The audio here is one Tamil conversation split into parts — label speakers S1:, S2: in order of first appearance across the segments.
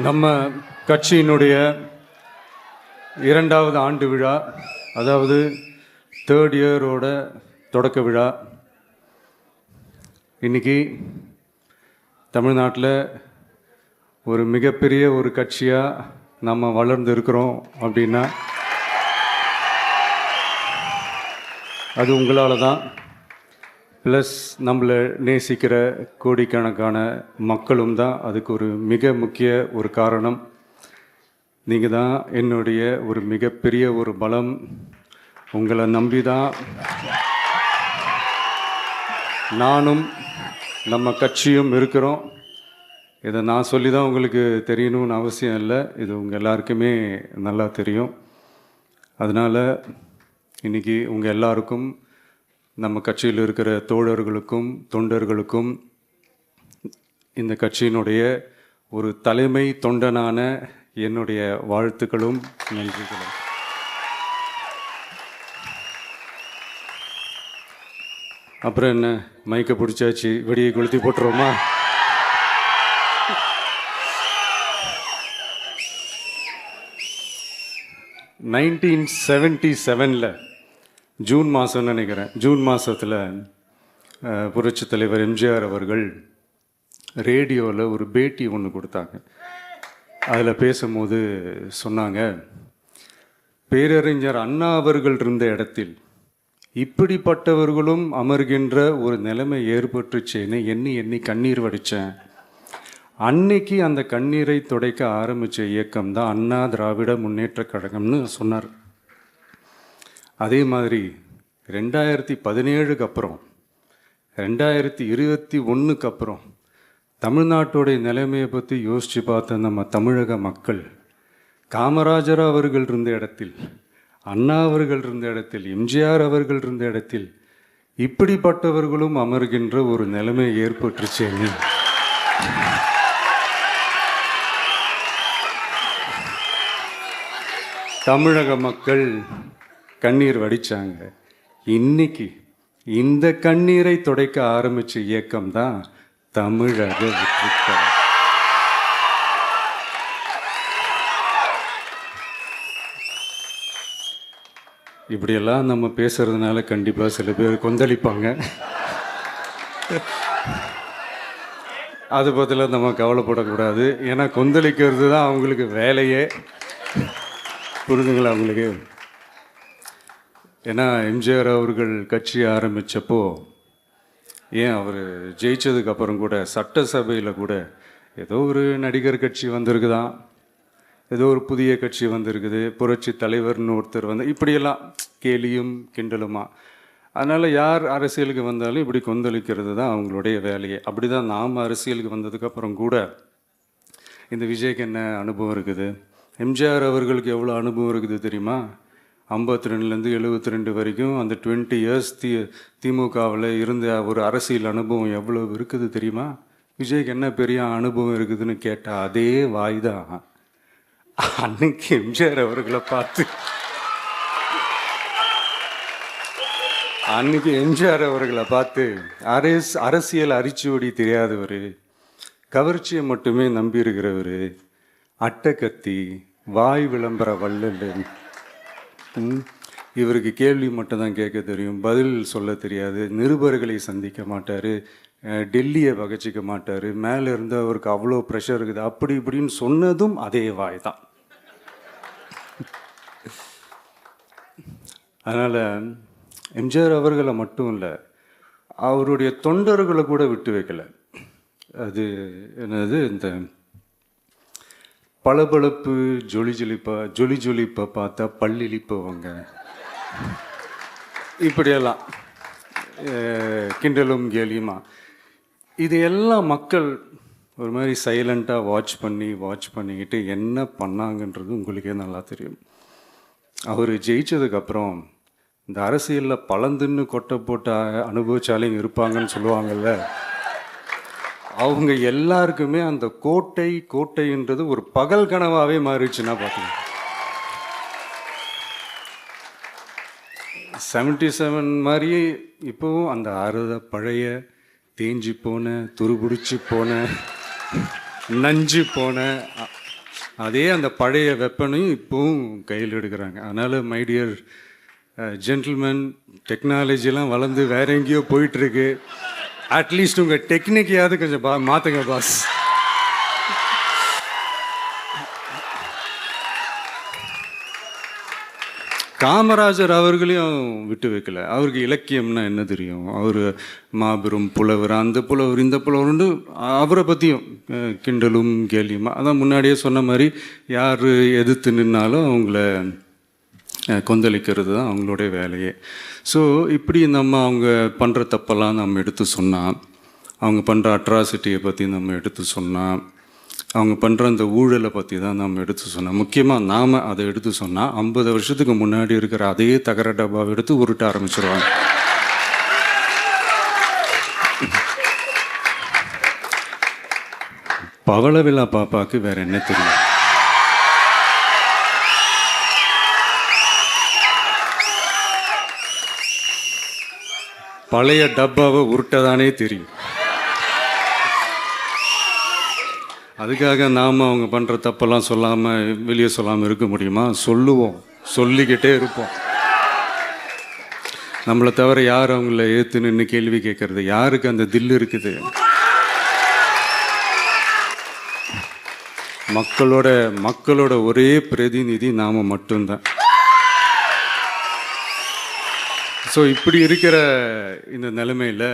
S1: நம்ம கட்சியினுடைய 2வது ஆண்டு விழா, அதாவது 3rd இயரோட தொடக்க விழா இன்னைக்கு தமிழ்நாட்டில் ஒரு மிகப்பெரிய ஒரு கட்சியாக நம்ம வளர்ந்து இருக்கிறோம் அப்படின்னா அது உங்களால் தான். ப்ளஸ் நம்மளை நேசிக்கிற கோடிக்கணக்கான மக்களும் தான் அதுக்கு ஒரு மிக முக்கிய ஒரு காரணம். நீங்கள் தான் என்னுடைய ஒரு மிகப்பெரிய ஒரு பலம். உங்களை நம்பி தான் நானும் நம்ம கட்சியும் இருக்கிறோம். இதை நான் சொல்லி தான் உங்களுக்கு தெரியணும்னு அவசியம் இல்லை, இது உங்கள் எல்லாருக்குமே நல்லா தெரியும். அதனால் இன்றைக்கி உங்கள் எல்லாருக்கும், நம்ம கட்சியில் இருக்கிற தோழர்களுக்கும் தொண்டர்களுக்கும், இந்த கட்சியினுடைய ஒரு தலைமை தொண்டனான என்னுடைய வாழ்த்துக்களும் நன்றிகளும். அப்புறம் என்ன, மைக்கை பிடிச்சாச்சு, வெடியை கொளுத்தி போட்டுருவோமா? (1977) ஜூன் மாதம்னு நினைக்கிறேன். ஜூன் மாதத்தில் புரட்சித் தலைவர் எம்ஜிஆர் அவர்கள் ரேடியோவில் ஒரு பேட்டி ஒன்று கொடுத்தாங்க. அதில் பேசும்போது சொன்னாங்க, பேரறிஞர் அண்ணா அவர்கள் இருந்த இடத்தில் இப்படிப்பட்டவர்களும் அமர்கின்ற ஒரு நிலைமை ஏற்பட்டுச்சேன்னு எண்ணி எண்ணி கண்ணீர் வடித்தேன். அன்னைக்கு அந்த கண்ணீரை துடைக்க ஆரம்பித்த இயக்கம் தான் அண்ணா திராவிட முன்னேற்றக் கழகம்னு சொன்னார். அதே மாதிரி 2017 அப்புறம் 2021 அப்புறம் தமிழ்நாட்டுடைய நிலைமையை பற்றி யோசித்து பார்த்த நம்ம தமிழக மக்கள், காமராஜர் அவர்கள் இருந்த இடத்தில், அண்ணா அவர்கள் இருந்த இடத்தில், எம்ஜிஆர் அவர்கள் இருந்த இடத்தில் இப்படிப்பட்டவர்களும் அமர்கின்ற ஒரு நிலைமை ஏற்பட்டுச்சேன்னு தமிழக மக்கள் கண்ணீர் வடித்தாங்க. இன்னைக்கு இந்த கண்ணீரை துடைக்க ஆரம்பித்த இயக்கம் தான் தமிழக வெற்றிக்கழகம். இப்படியெல்லாம் நம்ம பேசுறதுனால கண்டிப்பாக சில பேர் கொந்தளிப்பாங்க. அது பற்றிலாம் நம்ம கவலைப்படக்கூடாது. ஏன்னா கொந்தளிக்கிறது தான் அவங்களுக்கு வேலையே. புரிதுங்களா அவங்களுக்கு? ஏன்னா எம்ஜிஆர் அவர்கள் கட்சி ஆரம்பித்தப்போ, ஏன் அவர் ஜெயிச்சதுக்கப்புறம் கூட சட்டசபையில் கூட ஏதோ ஒரு நடிகர் கட்சி வந்திருக்குதான், ஏதோ ஒரு புதிய கட்சி வந்திருக்குது, புரட்சி தலைவர்னு ஒருத்தர் வந்து, இப்படியெல்லாம் கேலியும் கிண்டலுமா. அதனால் யார் அரசியலுக்கு வந்தாலும் இப்படி கொந்தளிக்கிறது தான் அவங்களுடைய வேலையே. அப்படி தான் நாம் அரசியலுக்கு வந்ததுக்கப்புறம் கூட இந்த விஜய்க்கு என்ன அனுபவம் இருக்குது, எம்ஜிஆர் அவர்களுக்கு எவ்வளோ அனுபவம் இருக்குது தெரியுமா? 52லேருந்து 72 வரைக்கும் அந்த 20 இயர்ஸ் திமுகவில் இருந்த ஒரு அரசியல் அனுபவம் எவ்வளோ இருக்குது தெரியுமா? விஜய்க்கு என்ன பெரிய அனுபவம் இருக்குதுன்னு கேட்டால் அதே வாய் தான் அன்னைக்கு எம்ஜிஆர் அவர்களை பார்த்து, அன்னைக்கு எம்ஜிஆர் அவர்களை பார்த்து, அரசியல் அரிச்சுவடி தெரியாதவர், கவர்ச்சியை மட்டுமே நம்பி இருக்கிறவர், அட்டக்கத்தி, வாய் விளம்பர வள்ளல், இவருக்கு கேள்வி மட்டும் தான் கேட்க தெரியும், பதில் சொல்ல தெரியாது, நிருபர்களை சந்திக்க மாட்டார், டெல்லியை வகச்சிக்க மாட்டார், மேலே இருந்து அவருக்கு அவ்வளோ ப்ரெஷர் இருக்குது, அப்படி இப்படின்னு சொன்னதும் அதே வாய் தான். அதனால் எம்ஜிஆர் அவர்களை மட்டும் இல்லை, அவருடைய தொண்டர்களை கூட விட்டு வைக்கலை. அது என்னது, இந்த பளபளப்பு ஜொலி ஜொலிப்பை பார்த்தா பல்லிழிப்பவங்க, இப்படியெல்லாம் கிண்டலும் கேலியுமா, இதையெல்லாம் மக்கள் ஒரு மாதிரி சைலண்ட்டாக வாட்ச் பண்ணிக்கிட்டு என்ன பண்ணாங்கன்றது உங்களுக்கே நல்லா தெரியும். அவர் ஜெயிச்சதுக்கப்புறம் இந்த அரசியலில் பழந்துன்னு கொட்டை போட்ட அனுபவிச்சாலையும் இருப்பாங்கன்னு சொல்லுவாங்கள்ல, அவங்க எல்லாருக்குமே அந்த கோட்டைன்றது ஒரு பகல் கனவாகவே மாறிடுச்சுன்னா பார்த்துங்க. 77 மாதிரியே இப்போவும் அந்த பழைய தேஞ்சி போன, துருபிடிச்சி போன, நஞ்சு போன அதே அந்த பழைய வெப்பனையும் இப்போவும் கையில் எடுக்கிறாங்க. அதனால் மை டியர் ஜென்டில்மேன், டெக்னாலஜிலாம் வளர்ந்து வேற எங்கேயோ போயிட்டுருக்கு. அட்லீஸ்ட் உங்கள் டெக்னிக்கையாவது கொஞ்சம் மாற்றுங்க பாஸ். காமராஜர் அவர்களையும் விட்டு வைக்கல. அவருக்கு இலக்கியம்னா என்ன தெரியும், அவர் மாபெரும் புலவர், அந்த புலவர் இந்த புலவர்னு அவரை பற்றியும் கிண்டலும் கேலியுமா. அதான் முன்னாடியே சொன்ன மாதிரி யார் எதிர்த்து நின்னாலும் அவங்கள கொந்தளிக்கிறது தான் அவங்களுடைய வேலையே. ஸோ இப்படி அவங்க பண்ணுற தப்பெல்லாம் நம்ம எடுத்து சொன்னால், அவங்க பண்ணுற அட்ராசிட்டியை பற்றி நம்ம எடுத்து சொன்னால், அவங்க பண்ணுற அந்த ஊழலை பற்றி தான் நம்ம எடுத்து சொன்னோம். முக்கியமாக நாம் அதை எடுத்து சொன்னால் 50 வருஷத்துக்கு முன்னாடி இருக்கிற அதே தகர டப்பாவை எடுத்து உருட்ட ஆரம்பிச்சிருவாங்க. பவள விழா பாப்பாவுக்கு வேற என்ன தெரியும்? பழைய டப்பாவை உருட்டதானே தெரியும். அதுக்காக நாம் அவங்க பண்ணுற தப்பெல்லாம் சொல்லாமல் வெளியே சொல்லாமல் இருக்க முடியுமா? சொல்லுவோம், சொல்லிக்கிட்டே இருப்போம். நம்மளை தவிர யார் அவங்கள ஏற்று நின்று கேள்வி கேட்கறது? யாருக்கு அந்த தில் இருக்குது? மக்களோட ஒரே பிரதிநிதி நாம் மட்டும்தான். ஸோ இப்படி இருக்கிற இந்த நிலைமையில்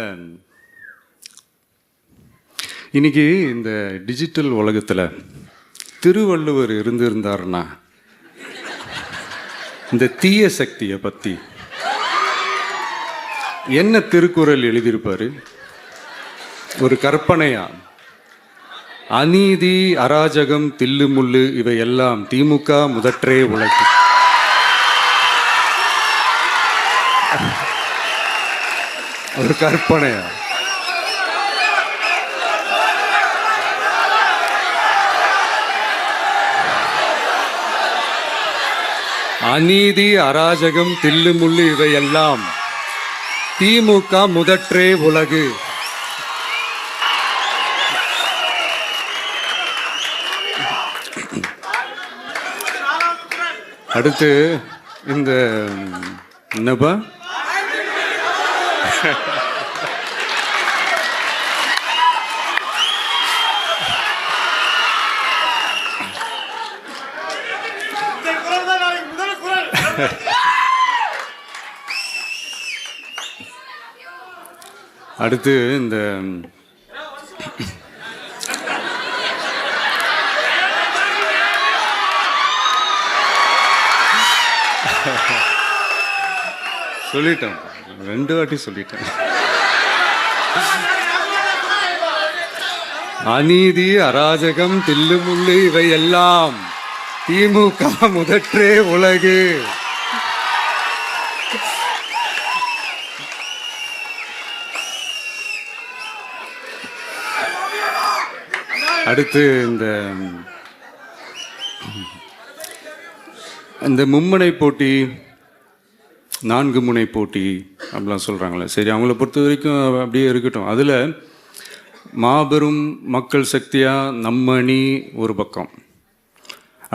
S1: இன்னைக்கு இந்த டிஜிட்டல் உலகத்தில் திருவள்ளுவர் இருந்திருந்தாருன்னா இந்த தீய சக்தியை பற்றி என்ன திருக்குறள் எழுதியிருப்பாரு? ஒரு கற்பனையா, அநீதி, அராஜகம், தில்லுமுள்ளு இவை எல்லாம் திமுக முதற்றே உலகு. ஒரு கற்பனையா? அநீதி, அராஜகம், தில்லுமுள்ளு இவை எல்லாம் திமுக முதற்றே உலகு. அடுத்து இந்த என்னப்பா அடுத்து இந்த சொல்லிட்டேன், 2 வாட்டி சொல்லிட்டேன். அநீதி, அராஜகம், தில்லுமுள்ளு இவை எல்லாம் திமுக முதற்றே உலகு. அடுத்து இந்த மும்முனை போட்டி, 4 முனை போட்டி அப்படிலாம் சொல்கிறாங்களே, சரி அவங்கள பொறுத்த வரைக்கும் அப்படியே இருக்கட்டும். அதில் மாபெரும் மக்கள் சக்தியாக நம்ம அணி ஒரு பக்கம்,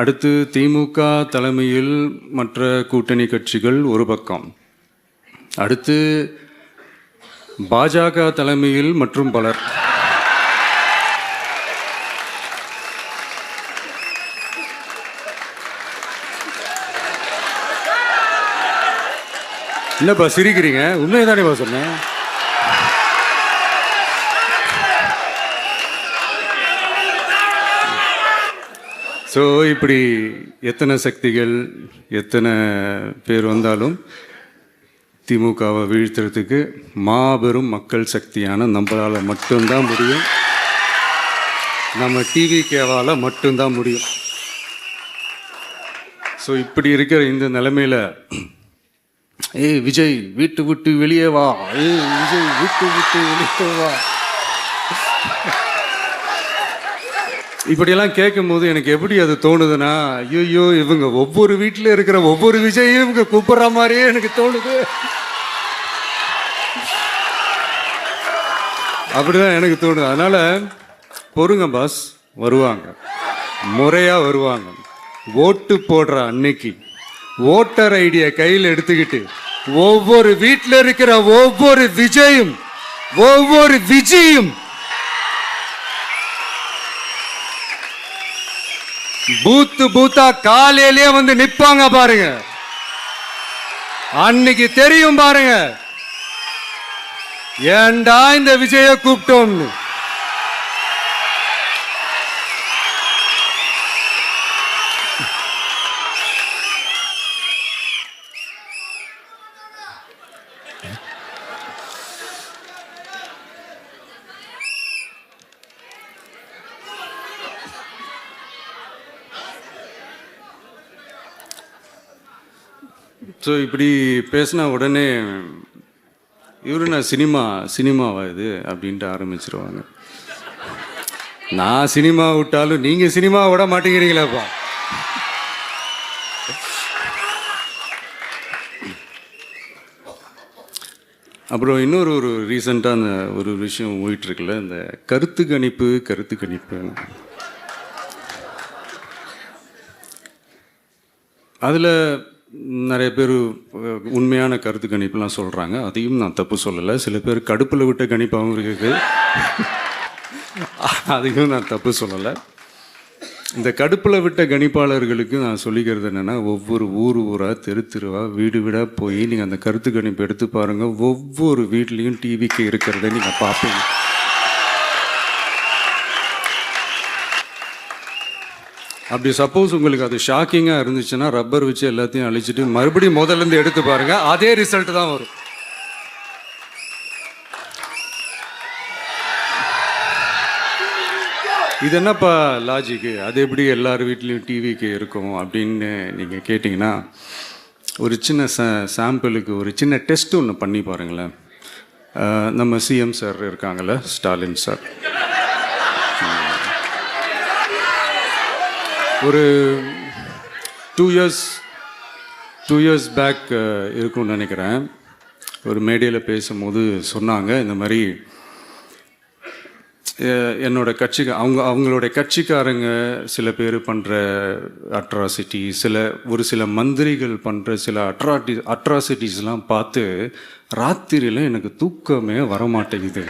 S1: அடுத்து திமுக தலைமையில் மற்ற கூட்டணி கட்சிகள் ஒரு பக்கம், அடுத்து பாஜக தலைமையில் மற்றும் பலர். என்னப்பா சிரிக்கிறீங்க? உண்மையை தானேப்பா சொன்னேன். ஸோ இப்படி எத்தனை சக்திகள் எத்தனை பேர் வந்தாலும் திமுகவை வீழ்த்துறதுக்கு மாபெரும் மக்கள் சக்தியான நம்மளால் மட்டும்தான் முடியும். நம்ம டிவிகேவால் மட்டும்தான் முடியும். ஸோ இப்படி இருக்கிற இந்த நிலைமையில் ஏய் விஜய் வீட்டு விட்டு வெளியே வா, ஏய் விஜய் வீட்டு விட்டு வெளியே வா, இப்படியெல்லாம் கேட்கும்போது எனக்கு எப்படி அது தோணுதுன்னா, ஐயோ இவங்க ஒவ்வொரு வீட்டில் இருக்கிற ஒவ்வொரு விஜயும் இவங்க கூப்பிடுற மாதிரியே எனக்கு தோணுது. அப்படிதான் எனக்கு தோணுது. அதனால பொறுங்க பாஸ், வருவாங்க. முறையாக வருவாங்க. ஓட்டு போடுற அன்னைக்கு ஓட்டர் ஐடியை கையில் எடுத்துக்கிட்டு ஒவ்வொரு வீட்டில் இருக்கிற ஒவ்வொரு விஜயும் பூத்தா காலையிலேயே வந்து நிப்பாங்க பாருங்க. அன்னைக்கு தெரியும் பாருங்க, ஏண்டா இந்த விஜய கூப்பிட்டோம்னு. ஸோ இப்படி பேசினா உடனே இவரு நான் சினிமாவா இது அப்படின்ட்டு ஆரம்பிச்சிருவாங்க. நான் சினிமா விட்டாலும் நீங்கள் சினிமா விட மாட்டேங்கிறீங்களாப்பா. அப்புறம் இன்னொரு ரீசெண்டாக அந்த ஒரு விஷயம் போயிட்டுருக்குல்ல, இந்த கருத்து கணிப்பு அதில் நிறைய பேர் உண்மையான கருத்து கணிப்புலாம் சொல்கிறாங்க. அதையும் நான் தப்பு சொல்லலை. சில பேர் கடுப்பில் விட்ட கணிப்பாகவும் இருக்குது, அதையும் நான் தப்பு சொல்லலை. இந்த கடுப்பில் விட்ட கணிப்பாளர்களுக்கு நான் சொல்லிக்கிறது என்னென்னா, ஒவ்வொரு ஊராக தெருவாக வீடாக போய் நீங்கள் அந்த கருத்து கணிப்பு எடுத்து பாருங்கள். ஒவ்வொரு வீட்லேயும் டிவிக்கு இருக்கிறத நீங்கள் பார்ப்பீங்க. அப்படி சப்போஸ் உங்களுக்கு அது ஷாக்கிங்காக இருந்துச்சுன்னா ரப்பர் வச்சு எல்லாத்தையும் அழிச்சிட்டு மறுபடியும் முதல்லேருந்து எடுத்து பாருங்கள், அதே ரிசல்ட் தான் வரும். இது என்னப்பா லாஜிக்கு, அது எப்படி எல்லார் வீட்லேயும் டிவிக்கு இருக்கும் அப்படின்னு நீங்கள் கேட்டிங்கன்னா, ஒரு சின்ன சாம்பிளுக்கு ஒரு சின்ன டெஸ்ட் ஒன்று பண்ணி பாருங்களேன். நம்ம சிஎம் சார் இருக்காங்கள்ல, ஸ்டாலின் சார், ஒரு 2 இயர்ஸ் பேக் இருக்கும்னு நினைக்கிறேன். ஒரு மேடையில் பேசும்போது சொன்னாங்க, இந்த மாதிரி என்னோட அவங்களுடைய கட்சிக்காரங்க சில பேர் பண்ணுற அட்ராசிட்டி, ஒரு சில மந்திரிகள் பண்ணுற சில அட்ராசிட்டிஸ்லாம் பார்த்து ராத்திரியில் எனக்கு தூக்கமே வரமாட்டேங்குது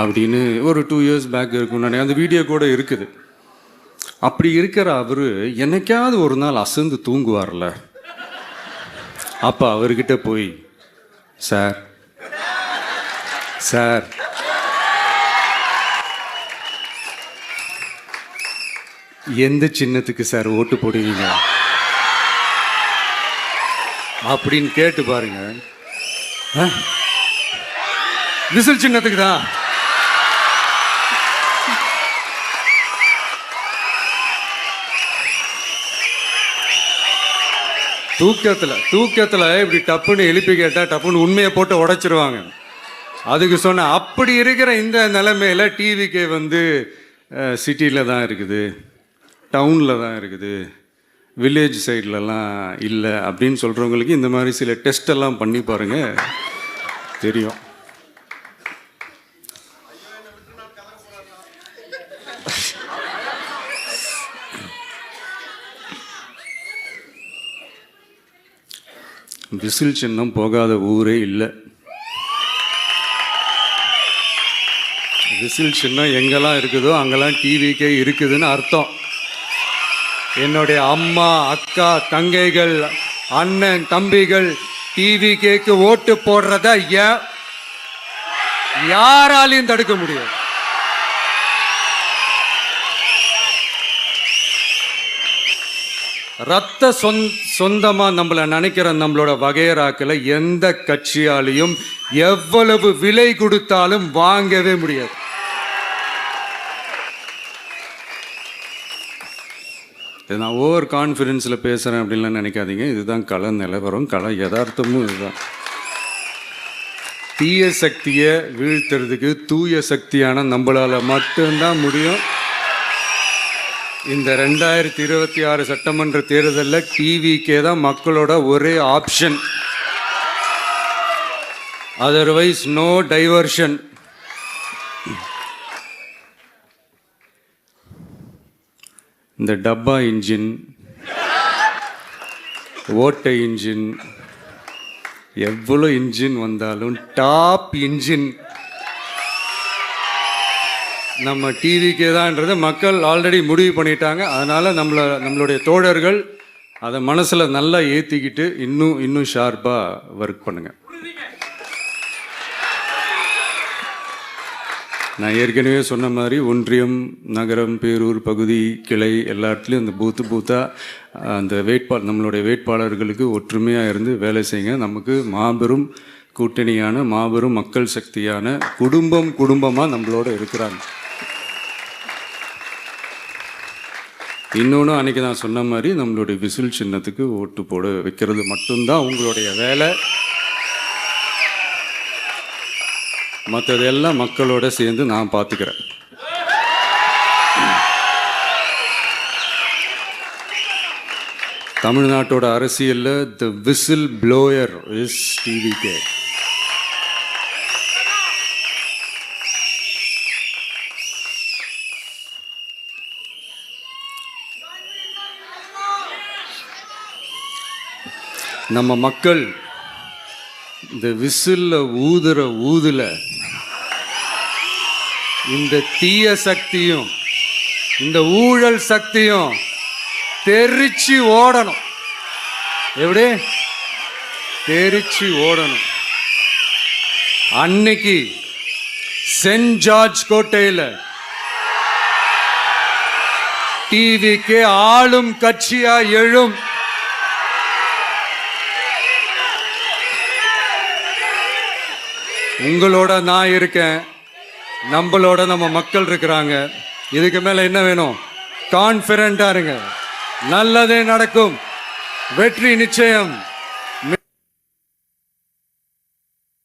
S1: அப்படின்னு ஒரு 2 இயர்ஸ் பேக் இருக்கும்னு நினைக்கிறேன். அந்த வீடியோ கூட இருக்குது. அப்படி இருக்கிற அவர் என்னைக்காவது ஒரு நாள் அசந்து தூங்குவார்ல, அப்போ அவர்கிட்ட போய், சார் எந்த சின்னத்துக்கு சார் ஓட்டு போடுவீங்க அப்படின்னு கேட்டு பாருங்க. விசில் சின்னத்துக்கு தான். தூக்கத்தில் இப்படி டப்புன்னு எழுப்பி கேட்டால் டப்புன்னு உண்மையை போட்டு உடைச்சிருவாங்க. அதுக்கு சொன்ன அப்படி இருக்கிற இந்த நிலைமையில் டிவிக்கே வந்து சிட்டியில் தான் இருக்குது, டவுனில் தான் இருக்குது, வில்லேஜ் சைட்லலாம் இல்லை அப்படின்னு சொல்கிறவங்களுக்கு இந்த மாதிரி சில டெஸ்டெல்லாம் பண்ணி பாருங்கள், தெரியும். விசில் சின்னம் போகாத ஊரே இல்லை. விசில் சின்னம் எங்கெல்லாம் இருக்குதோ அங்கெல்லாம் டிவிக்கே இருக்குதுன்னு அர்த்தம். என்னுடைய அம்மா, அக்கா, தங்கைகள், அண்ணன், தம்பிகள் டிவிக்கேக்கு ஓட்டு போடுறத யாராலையும் தடுக்க முடியாது. ரத்த சொந்தமா நம்மளை நினைக்கிற நம்மளோட வகையராக்களை எந்த கட்சியாலையும் எவ்வளவு விலை கொடுத்தாலும் வாங்கவே முடியாது. நான் ஓவர் கான்ஃபிடென்ஸில் பேசுகிறேன் அப்படின்லாம் நினைக்காதீங்க. இதுதான் கள நிலவரம், கள யதார்த்தமும் இதுதான். தீய சக்தியை வீழ்த்துறதுக்கு தூய சக்தியான நம்மளால் மட்டும்தான் முடியும். இந்த 2026 சட்டமன்ற தேர்தலில் டிவிக்கே தான் மக்களோட ஒரே ஆப்ஷன். Otherwise no diversion. இந்த டப்பா இன்ஜின், ஓட்டை இன்ஜின், எவ்வளோ இன்ஜின் வந்தாலும் டாப் இன்ஜின் நம்ம டிவிக்கே தான்ன்றதை மக்கள் ஆல்ரெடி முடிவு பண்ணிட்டாங்க. அதனால் நம்மளுடைய தோழர்கள் அதை மனசில் நல்லா ஏற்றிக்கிட்டு இன்னும் ஷார்ப்பாக ஒர்க் பண்ணுங்கள். நான் ஏற்கனவே சொன்ன மாதிரி ஒன்றியம், நகரம், பேரூர், பகுதி, கிளை எல்லா இடத்துலையும் அந்த பூத்தாக அந்த நம்மளுடைய வேட்பாளர்களுக்கு ஒற்றுமையாக இருந்து வேலை செய்யுங்க. நமக்கு மாபெரும் கூட்டணியான மாபெரும் மக்கள் சக்தியான குடும்பமாக நம்மளோட இருக்கிறாங்க. இன்னொன்று அன்றைக்கி நான் சொன்ன மாதிரி நம்மளுடைய விசில் சின்னத்துக்கு ஓட்டு போட வைக்கிறது மட்டும்தான் உங்களுடைய வேலை. மற்றதெல்லாம் மக்களோட சேர்ந்து நான் பார்த்துக்கிறேன். தமிழ்நாட்டோட அரசியலில் தி விசில் ப்ளோயர் இஸ் டிவிகே. நம்ம மக்கள் இந்த விசில்ல ஊதுல இந்த தீய சக்தியும் இந்த ஊழல் சக்தியும் தெரிச்சு ஓடணும். எப்படி தெரிச்சு ஓடணும்? அன்னைக்கு சென்ட் ஜார்ஜ் கோட்டையில் டிவிக்கு ஆளும் கட்சியா எழும். உங்களோட நான் இருக்கேன், நம்மளோட நம்ம மக்கள் இருக்கிறாங்க. இதுக்கு மேல என்ன வேணும்? கான்ஃபிடென்ட்டா இருங்க, நல்லதே நடக்கும், வெற்றி நிச்சயம்.